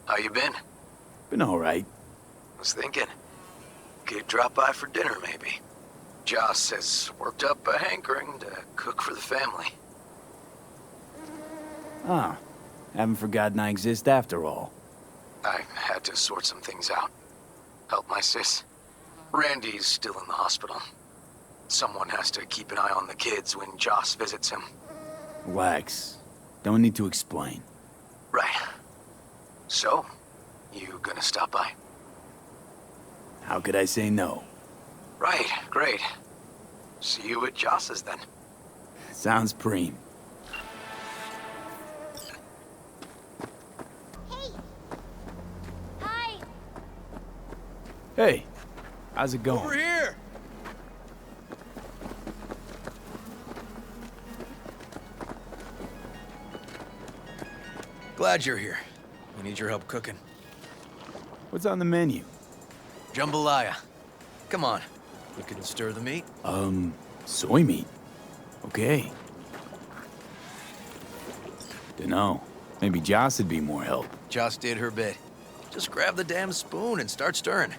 How you been? Been alright. Was thinking. Could drop by for dinner, maybe. Joss has worked up a hankering to cook for the family. Ah, haven't forgotten I exist after all. I had to sort some things out. Help my sis. Randy's still in the hospital. Someone has to keep an eye on the kids when Joss visits him. Relax. Don't need to explain. Right. So, you gonna stop by? How could I say no? Right, great. See you at Joss's then. Sounds preem. Hey! Hi! Hey, how's it going? Over here! Glad you're here. We need your help cooking. What's on the menu? Jambalaya. Come on. You can stir the meat. Soy meat. Okay. Dunno. Maybe Joss would be more help. Joss did her bit. Just grab the damn spoon and start stirring.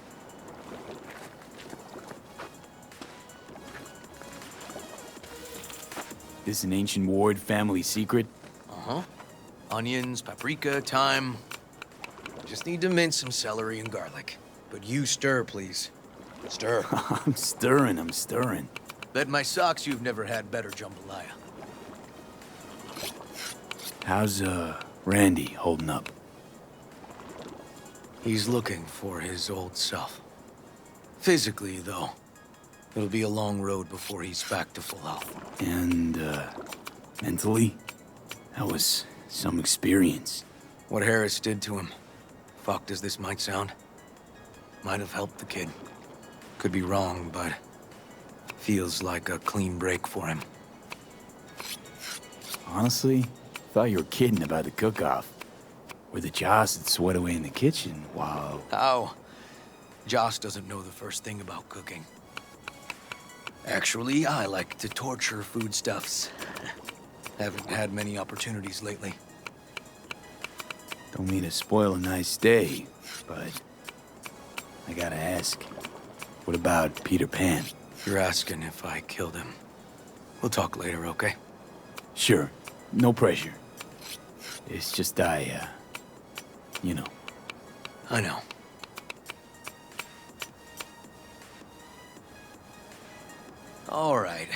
This an ancient Ward family secret? Uh-huh. Onions, paprika, thyme. Just need to mince some celery and garlic. But you stir, please. Stir. I'm stirring. Bet my socks you've never had better jambalaya. How's, Randy holding up? He's looking for his old self. Physically, though. It'll be a long road before he's back to full health. And, mentally? That was some experience. What Harris did to him, fucked as this might sound, might have helped the kid. Could be wrong, but feels like a clean break for him. Honestly, thought you were kidding about the cook-off. Where the Joss would sweat away in the kitchen while... How? Joss doesn't know the first thing about cooking. Actually, I like to torture foodstuffs. Haven't had many opportunities lately. Don't mean to spoil a nice day, but... I gotta ask. What about Peter Pan? You're asking if I killed him. We'll talk later, okay? Sure. No pressure. It's just you know. I know. All right.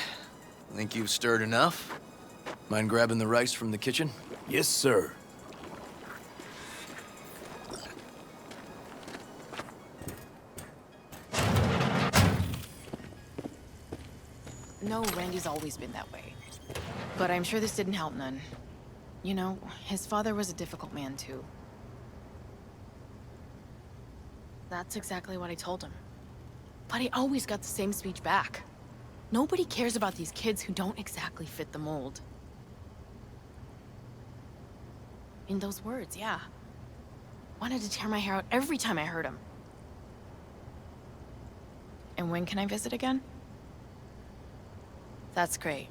Think you've stirred enough? Mind grabbing the rice from the kitchen? Yes, sir. No, Randy's always been that way. But I'm sure this didn't help none. You know, his father was a difficult man, too. That's exactly what I told him. But he always got the same speech back. Nobody cares about these kids who don't exactly fit the mold. In those words, yeah. Wanted to tear my hair out every time I heard him. And when can I visit again? That's great.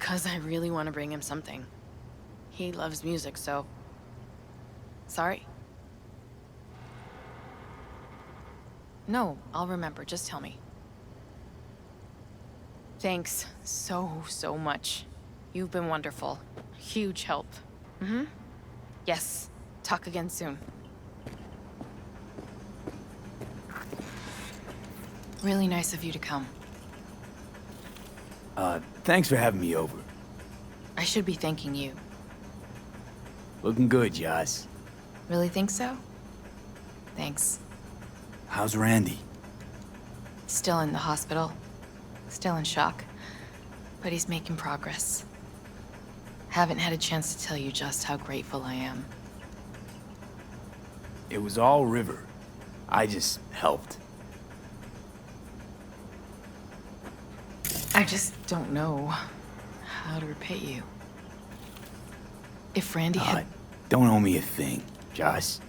'Cause I really want to bring him something. He loves music, so... Sorry? No, I'll remember. Just tell me. Thanks so much. You've been wonderful. Huge help. Mm-hmm. Yes. Talk again soon. Really nice of you to come. Thanks for having me over. I should be thanking you. Looking good, Joss. Really think so? Thanks. How's Randy? Still in the hospital. Still in shock. But he's making progress. Haven't had a chance to tell you just how grateful I am. It was all River. I just helped. I just don't know how to repay you. If Randy had... Don't owe me a thing, Joss.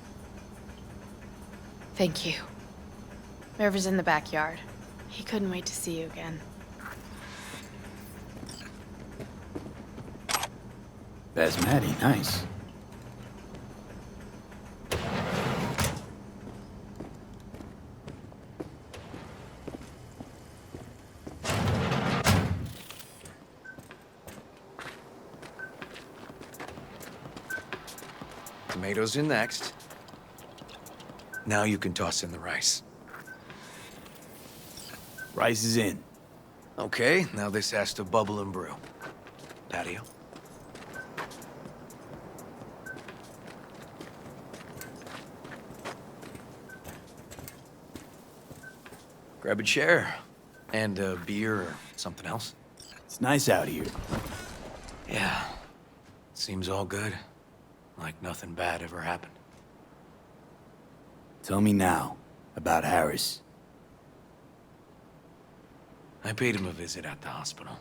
Thank you. River's in the backyard. He couldn't wait to see you again. Basmati, nice. Tomatoes in next. Now you can toss in the rice. Rice is in. Okay, now this has to bubble and brew. Patio. Grab a chair. And a beer or something else. It's nice out here. Yeah. Seems all good. Like nothing bad ever happened. Tell me now about Harris. I paid him a visit at the hospital.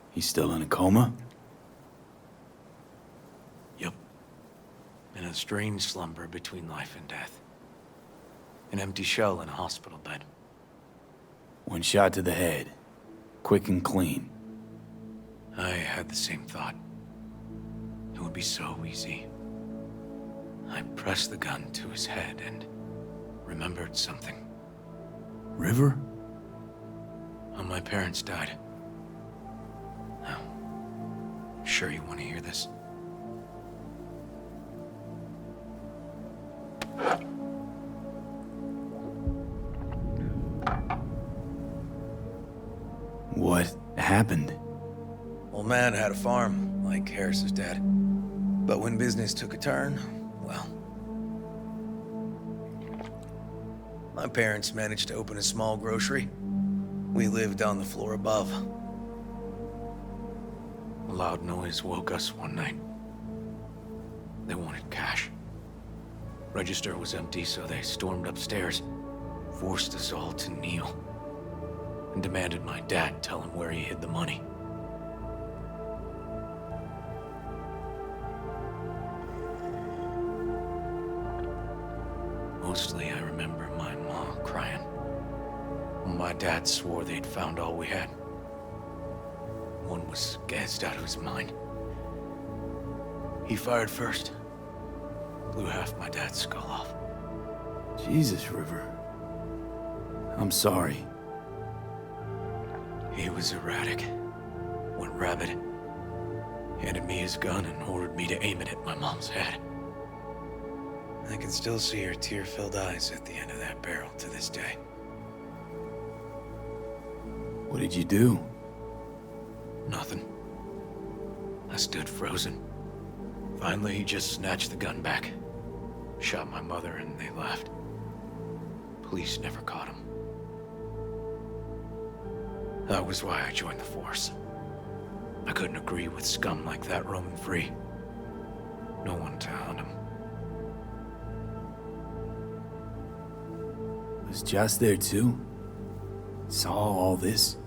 He's still in a coma? Yup. In a strange slumber between life and death. An empty shell in a hospital bed. One shot to the head. Quick and clean. I had the same thought. It would be so easy. I pressed the gun to his head and remembered something. River? When my parents died. Now, sure you want to hear this? What happened? Old man had a farm, like Harris's dad. But when business took a turn, well... My parents managed to open a small grocery. We lived on the floor above. A loud noise woke us one night. They wanted cash. Register was empty, so they stormed upstairs, forced us all to kneel, and demanded my dad tell him where he hid the money. Mostly I remember my mom crying. When my dad swore they'd found all we had. One was gassed out of his mind. He fired first. Blew half my dad's skull off. Jesus, River. I'm sorry. He was erratic. Went rabid. Handed me his gun and ordered me to aim it at my mom's head. I can still see her tear-filled eyes at the end of that barrel to this day. What did you do? Nothing. I stood frozen. Finally, he just snatched the gun back. Shot my mother and they left. Police never caught him. That was why I joined the force. I couldn't agree with scum like that roaming free. No one to hunt him. Was Joss there too? Saw all this?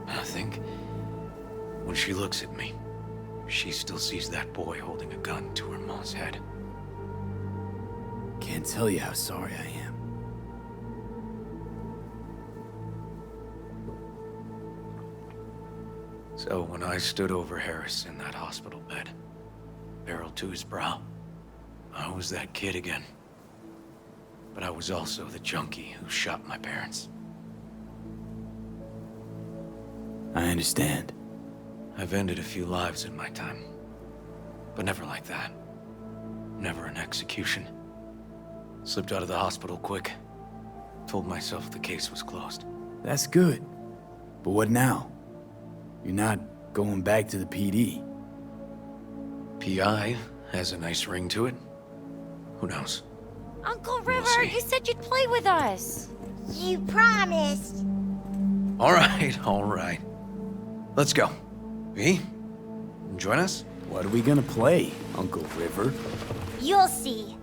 I think when she looks at me, she still sees that boy holding a gun to her mom's head. Can't tell you how sorry I am. So when I stood over Harris in that hospital bed, barrel to his brow, I was that kid again. But I was also the junkie who shot my parents. I understand. I've ended a few lives in my time, but never like that. Never an execution. Slipped out of the hospital quick. Told myself the case was closed. That's good. But what now? You're not going back to the PD. PI has a nice ring to it. Who knows? Uncle We'll River, see. you said you'd play with us. You promised. All right, all right. Let's go. V, join us? What are we gonna play, Uncle River? You'll see.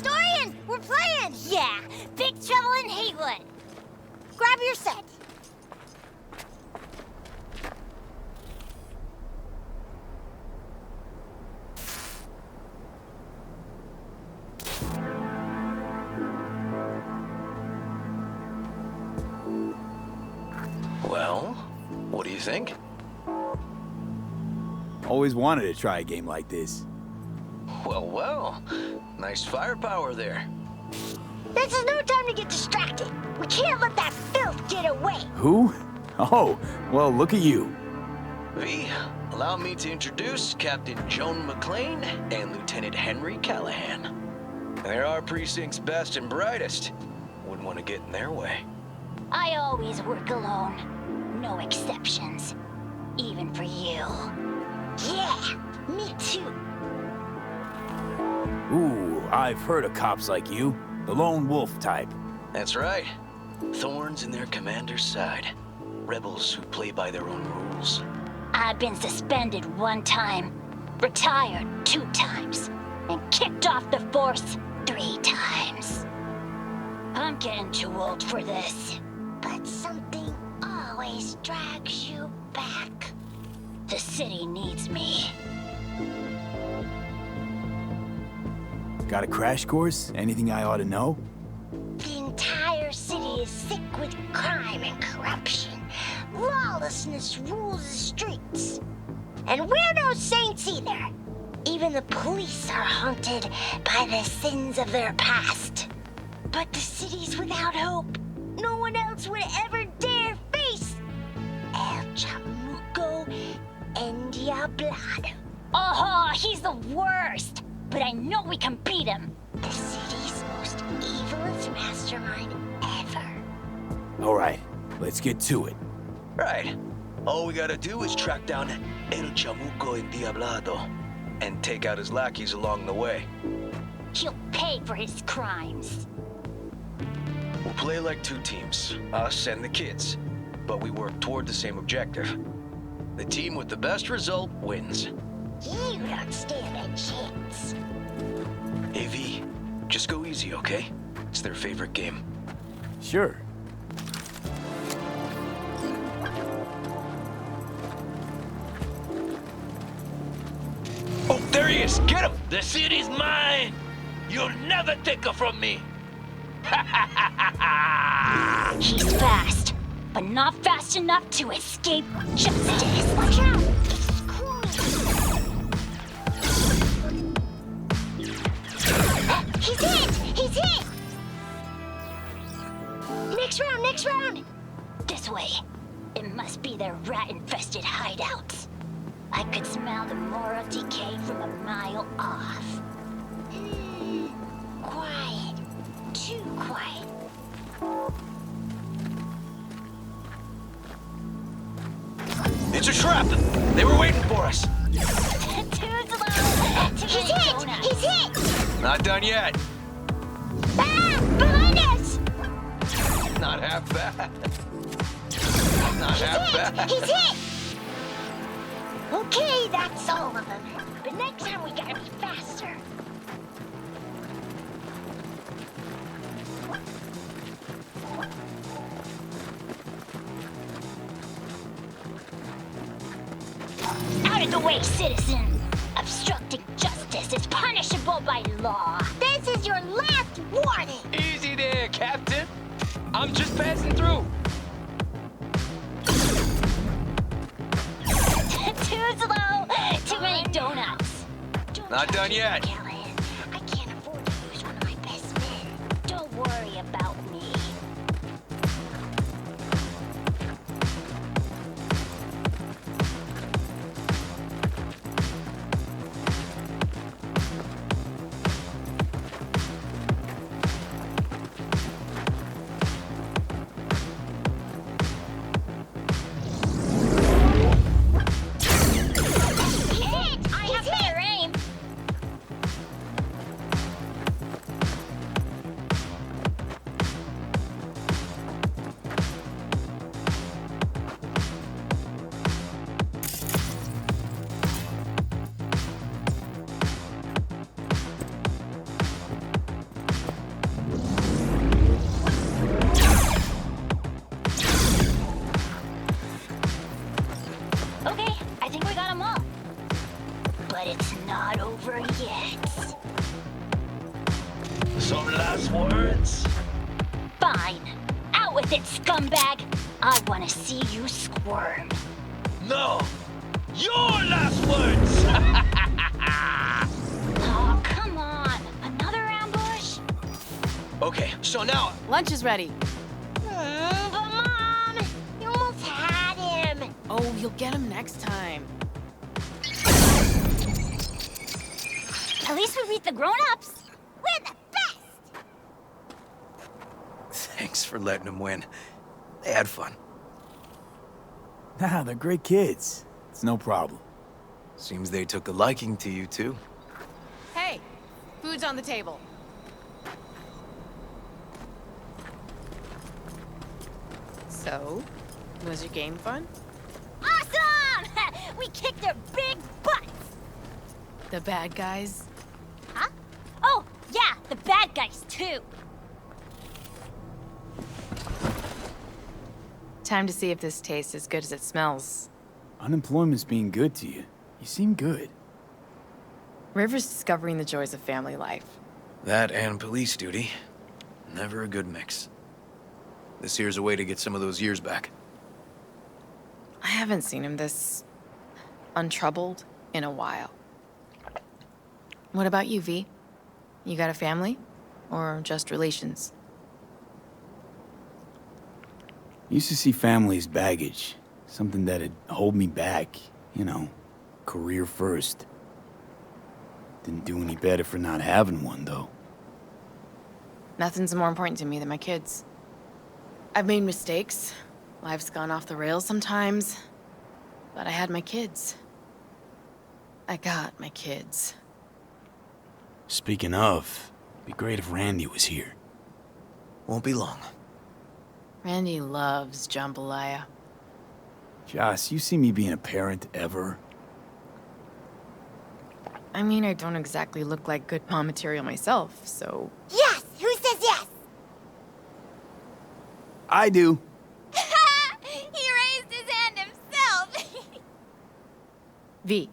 Dorian, we're playing! Yeah, Big Trouble in Haywood. Grab your set. Well, what do you think? Always wanted to try a game like this. Well, well. Nice firepower there. This is no time to get distracted. We can't let that filth get away. Who? Oh, well, look at you. V, allow me to introduce Captain Joan McClane and Lieutenant Henry Callahan. They're our precinct's best and brightest. Wouldn't want to get in their way. I always work alone. No exceptions. Even for you. Yeah, me too. Ooh, I've heard of cops like you. The lone wolf type. That's right. Thorns in their commander's side. Rebels who play by their own rules. I've been suspended 1 time, retired 2 times, and kicked off the force 3 times. I'm getting too old for this. But something always drags you back. The city needs me. Got a crash course? Anything I ought to know? The entire city is sick with crime and corruption. Lawlessness rules the streets. And we're no saints either. Even the police are haunted by the sins of their past. But the city's without hope. No one else would ever dare face El Chamuco and Diablado. Oh, he's the worst. But I know we can beat him. The city's most evilest mastermind ever. All right, let's get to it. Right. All we gotta do is track down El Chamuco Endiablado and take out his lackeys along the way. He'll pay for his crimes. We'll play like 2 teams, us and the kids, but we work toward the same objective. The team with the best result wins. You don't stand a chance. AV, just go easy, okay? It's their favorite game. Sure. Oh, there he is! Get him! The city's mine! You'll never take her from me! He's fast, but not fast enough to escape justice. Watch out! This is cool. He's hit! He's hit! Next round, next round! This way. It must be their rat-infested hideouts. I could smell the moral decay from a mile off. Quiet. Too quiet. It's a trap! They were waiting for us! Too slow. He's hit! He's hit! Not done yet. Ah! Behind us! Not half bad. Not half bad. He's hit! Okay, that's all of them. But next time we gotta be faster. Out of the way, citizen! Obstructing justice is punishable by law. This is your last warning! Easy there, Captain. I'm just passing through. Too slow! Too many donuts! Not done yet. Callahan, I can't afford to lose one of my best men. Don't worry about me. I have better aim. Okay, I think we got them all. But it's not over yet. Some last words? Fine. Out with it, scumbag. I want to see you squirm. No! Your last words! Oh, come on. Another ambush? Okay, so now Lunch is ready. But Mom, you almost had Oh, you'll get him next time. At least we beat the grown-ups. We're the best! Thanks for letting them win. They had fun. Nah, they're great kids. It's no problem. Seems they took a liking to you, too. Hey, food's on the table. So, was your game fun? Awesome! We kicked their big butts! The bad guys? Huh? Oh, yeah, the bad guys, too. Time to see if this tastes as good as it smells. Unemployment's being good to you. You seem good. River's discovering the joys of family life. That and police duty. Never a good mix. This here's a way to get some of those years back. I haven't seen him this untroubled in a while. What about you, V? You got a family? Or just relations? Used to see family as baggage. Something that'd hold me back. You know, career first. Didn't do any better for not having one, though. Nothing's more important to me than my kids. I've made mistakes. Life's gone off the rails sometimes. But I had my kids. I got my kids. Speaking of, it'd be great if Randy was here. Won't be long. Randy loves jambalaya. Joss, you see me being a parent ever? I mean, I don't exactly look like good mom material myself, so... Yes! Who says yes? I do. He raised his hand himself! V,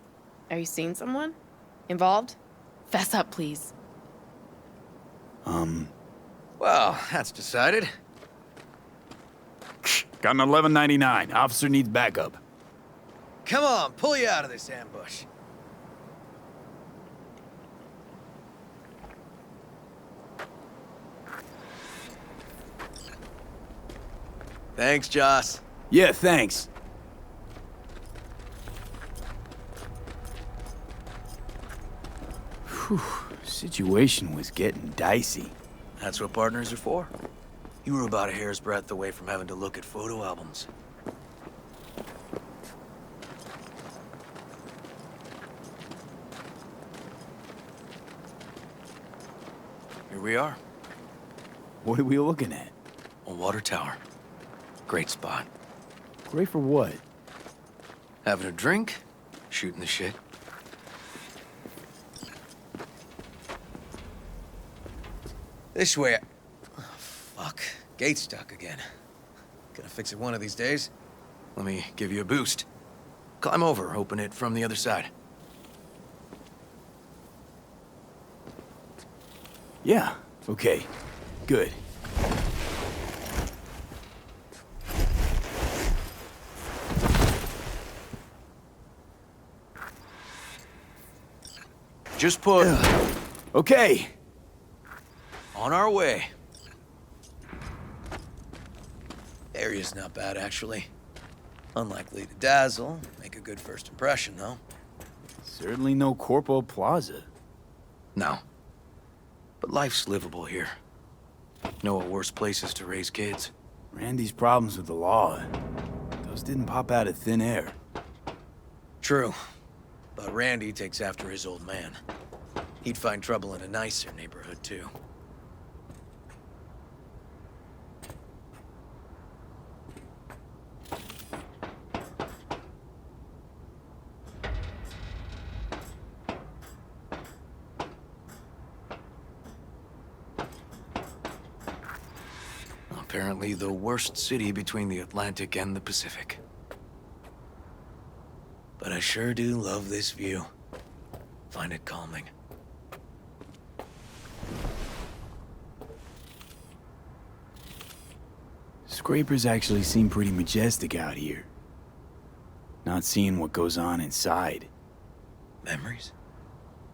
are you seeing someone? Involved? Fess up, please. Well, that's decided. Got an 1199. Officer needs backup. Come on, pull you out of this ambush. Thanks, Joss. Yeah, thanks. Whew, situation was getting dicey. That's what partners are for. You were about a hair's breadth away from having to look at photo albums. Here we are, What are we looking at? a water tower. Great spot. Great for what? Having a drink, shooting the shit. This way. Oh, fuck. Gate's stuck again. Gonna fix it one of these days. Let me give you a boost. Climb over, open it from the other side. Yeah, okay. Good. Just put Okay. on our way. Area's not bad, actually. Unlikely to dazzle. Make a good first impression, though. Certainly no Corpo Plaza. No. But life's livable here. Know of worse places to raise kids. Randy's problems with the law. Those didn't pop out of thin air. True. But Randy takes after his old man. He'd find trouble in a nicer neighborhood, too. Apparently the worst city between the Atlantic and the Pacific. But I sure do love this view. Find it calming. Scrapers actually seem pretty majestic out here. Not seeing what goes on inside. Memories?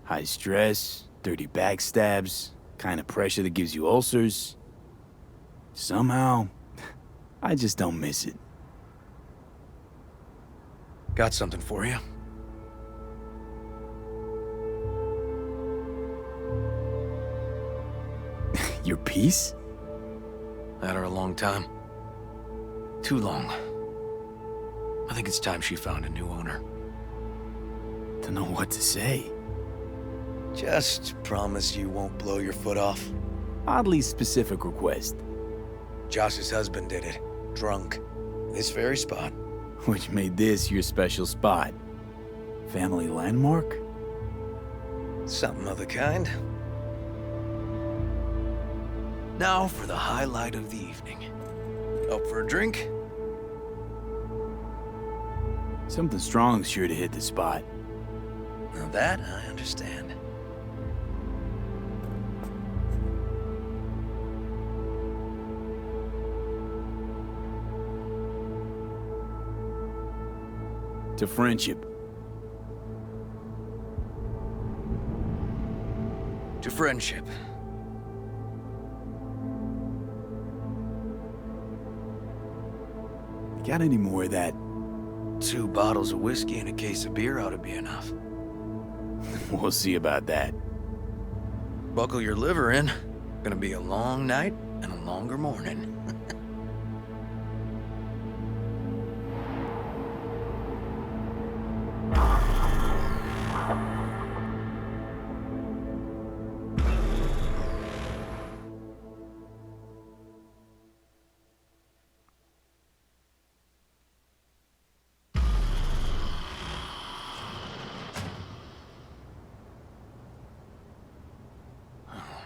High stress, dirty backstabs, kind of pressure that gives you ulcers. Somehow, I just don't miss it. Got something for you. Your piece? Had her a long time. Too long. I think it's time she found a new owner. Don't know what to say. Just promise you won't blow your foot off. Oddly specific request. Josh's husband did it. Drunk. This very spot. Which made this your special spot. Family landmark? Something of the kind. Now for the highlight of the evening. Up for a drink? Something strong's sure to hit the spot. Now that I understand. To friendship. To friendship. Got any more of that? 2 bottles of whiskey and a case of beer ought to be enough. We'll see about that. Buckle your liver in. Gonna be a long night and a longer morning.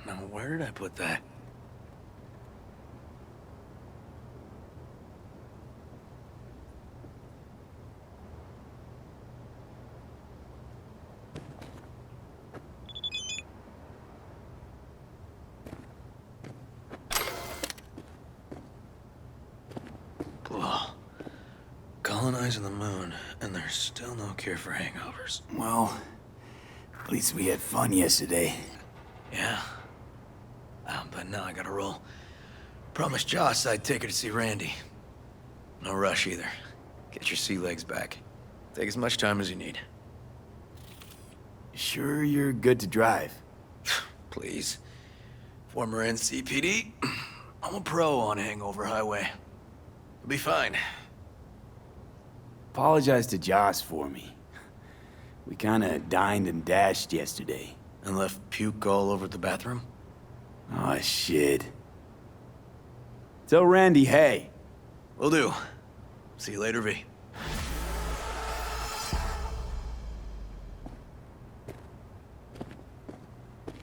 Now, where did I put that? Whoa. Colonizing the moon, and there's still no cure for hangovers. Well, at least we had fun yesterday. Yeah. But now I gotta roll. Promised Joss I'd take her to see Randy. No rush either. Get your sea legs back. Take as much time as you need. Sure you're good to drive? Please. Former NCPD. I'm a pro on Hangover Highway. You'll be fine. Apologize to Joss for me. We kinda dined and dashed yesterday. And left puke all over the bathroom? Oh, shit. Tell Randy, hey. Will do. See you later, V.